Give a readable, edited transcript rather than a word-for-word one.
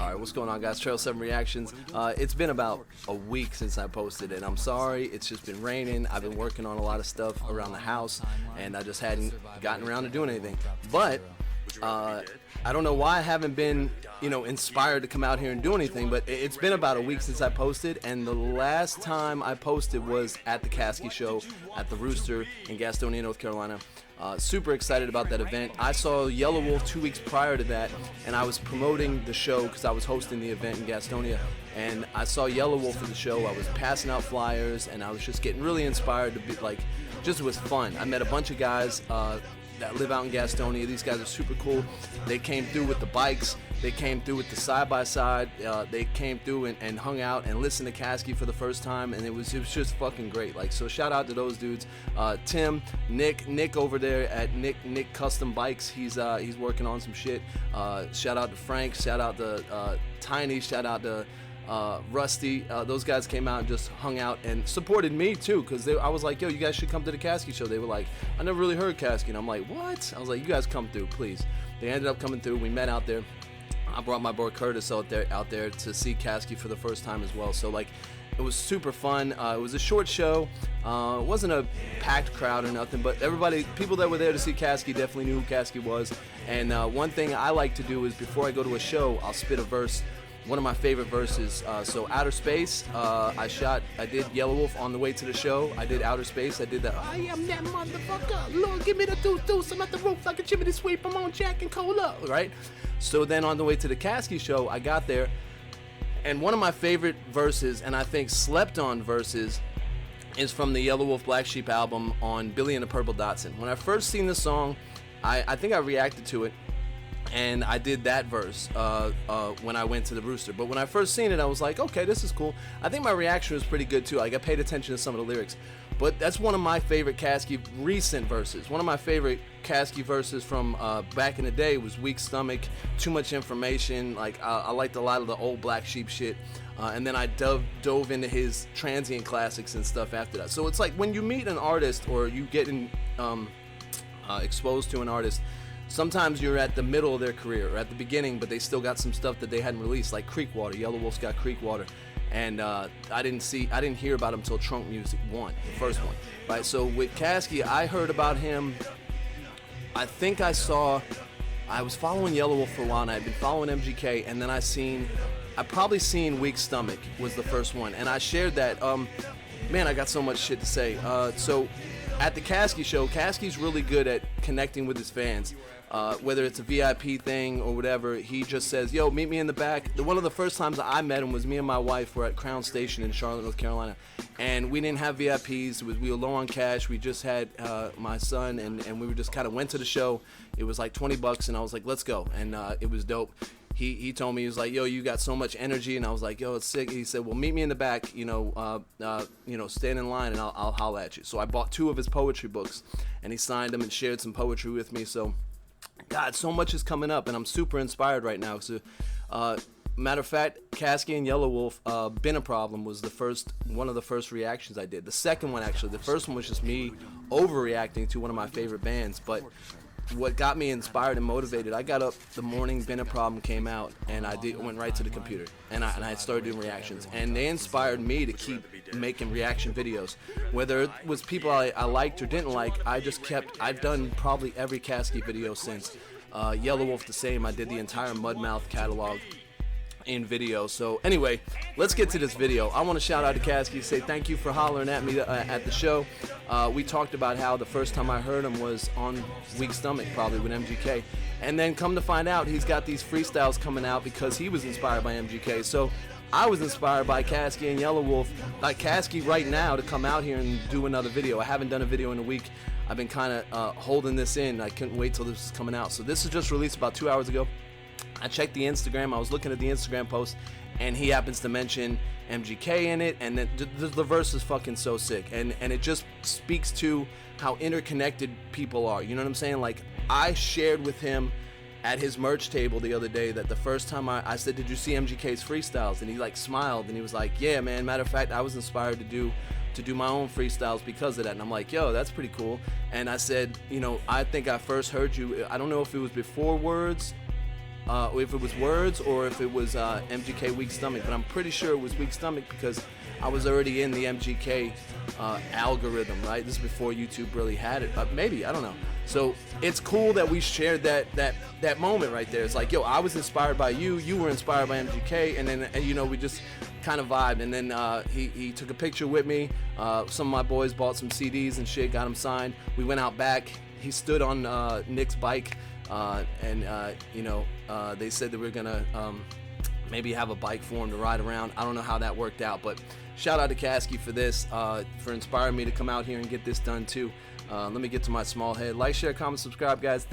Alright, what's going on, guys? Trail 7 Reactions. It's been about a week since I posted, and I'm sorry. It's just been raining. I've been working on a lot of stuff around the house, and I just hadn't gotten around to doing anything. But I don't know why I haven't been, inspired to come out here and do anything, but it's been about a week since I posted, and the last time I posted was at the Caskey show at the Rooster in Gastonia, North Carolina. Super excited about that event. I saw Yellow Wolf 2 weeks prior to that, and I was promoting the show because I was hosting the event in Gastonia, and I saw Yellow Wolf at the show. I was passing out flyers, and I was just getting really inspired to be like, just it was fun. I met a bunch of guys that live out in Gastonia. These guys are super cool. They came through with the bikes. They came through with the side-by-side. They came through and hung out and listened to Caskey for the first time, and it was just fucking great. Like, so shout out to those dudes. Tim, Nick over there at Nick Custom Bikes. He's working on some shit. Shout out to Frank. Shout out to Tiny. Shout out to Rusty. Those guys came out and just hung out and supported me too, because I was like, yo, you guys should come to the Caskey show. They were like, I never really heard Caskey, and I'm like, what? I was like, you guys come through, please. They ended up coming through. We met out there. I brought my boy Curtis out there to see Caskey for the first time as well. So like, it was super fun. It was a short show. It wasn't a packed crowd or nothing, but people that were there to see Caskey definitely knew who Caskey was. And one thing I like to do is before I go to a show, I'll spit a verse. One of my favorite verses. So Outer Space, I did Yellow Wolf on the way to the show. I did Outer Space. I did that. I am that motherfucker. Lord, give me the deuce. I'm at the roof like a chimney sweep. I'm on Jack and Cola. Right? So then on the way to the Caskey show, I got there, and one of my favorite verses, and I think slept on verses, is from the Yellow Wolf Black Sheep album on Billy and the Purple Dotson. When I first seen the song, I think I reacted to it, and I did that verse when I went to the Rooster. But when I first seen it, I was like, okay, this is cool. I think my reaction was pretty good too. Like, I paid attention to some of the lyrics. But that's one of my favorite Caskey recent verses. One of my favorite Caskey verses from back in the day was Weak Stomach, Too Much Information. Like, I liked a lot of the old Black Sheep shit. And then I dove into his transient classics and stuff after that. So it's like when you meet an artist or you get exposed to an artist, sometimes you're at the middle of their career or at the beginning, but they still got some stuff that they hadn't released, like Creekwater. Yellow Wolf's got Creekwater, and I didn't hear about him until Trunk Music 1, the first one. Right. So with Caskey, I heard about him. I think I was following Yellow Wolf for a while, and I'd been following MGK, and then I probably seen Weak Stomach was the first one, and I shared that. Man, I got so much shit to say. So at the Caskey show, Caskey's really good at connecting with his fans. Whether it's a VIP thing or whatever, he just says, yo, meet me in the back. One of the first times I met him was me and my wife were at Crown Station in Charlotte, North Carolina, and we didn't have VIPs. We were low on cash. We just had my son, and we just kind of went to the show. It was like $20, and I was like, let's go, and it was dope. He told me, he was like, yo, you got so much energy, and I was like, yo, it's sick. He said, well, meet me in the back, stand in line, and I'll holler at you. So I bought 2 of his poetry books, and he signed them and shared some poetry with me. So, God, so much is coming up, and I'm super inspired right now. So, matter of fact, Caskey and Yellow Wolf, Been a Problem was one of the first reactions I did. The second one, actually, the first one was just me overreacting to one of my favorite bands, but what got me inspired and motivated, I got up the morning Been a Problem came out, and I went right to the computer, and I started doing reactions, and they inspired me to keep making reaction videos. Whether it was people I liked or didn't like, I've done probably every Caskey video since. Yellow Wolf the same. I did the entire Mudmouth catalog in video. So anyway, let's get to this video. I want to shout out to Caskey, say thank you for hollering at me at the show. We talked about how the first time I heard him was on Weak Stomach, probably with MGK, and then come to find out he's got these freestyles coming out because he was inspired by MGK. So I was inspired by Caskey and Yellow Wolf, like Caskey right now, to come out here and do another video. I haven't done a video in a week. I've been kind of holding this in. I couldn't wait till this was coming out. So this was just released about 2 hours ago. I checked the Instagram. I was looking at the Instagram post, and he happens to mention MGK in it, and the verse is fucking so sick, and it just speaks to how interconnected people are. You know what I'm saying? Like, I shared with him at his merch table the other day that the first time I said, did you see MGK's freestyles? And he like smiled, and he was like, yeah, man, matter of fact, I was inspired to do my own freestyles because of that. And I'm like, yo, that's pretty cool. And I said, I think I first heard you, I don't know if it was before Words if it was words or if it was MGK Weak Stomach, but I'm pretty sure it was Weak Stomach because I was already in the MGK algorithm, right? This is before YouTube really had it, maybe, I don't know. So it's cool that we shared that moment right there. It's like, yo, I was inspired by you, you were inspired by MGK, and then you know, we just kind of vibed. And then he took a picture with me. Some of my boys bought some CDs and shit, got them signed. We went out back. He stood on Nick's bike, and you know, they said that we were gonna maybe have a bike for him to ride around. I don't know how that worked out, but shout out to Caskey for this, for inspiring me to come out here and get this done too. Let me get to my small head. Like, share, comment, subscribe, guys.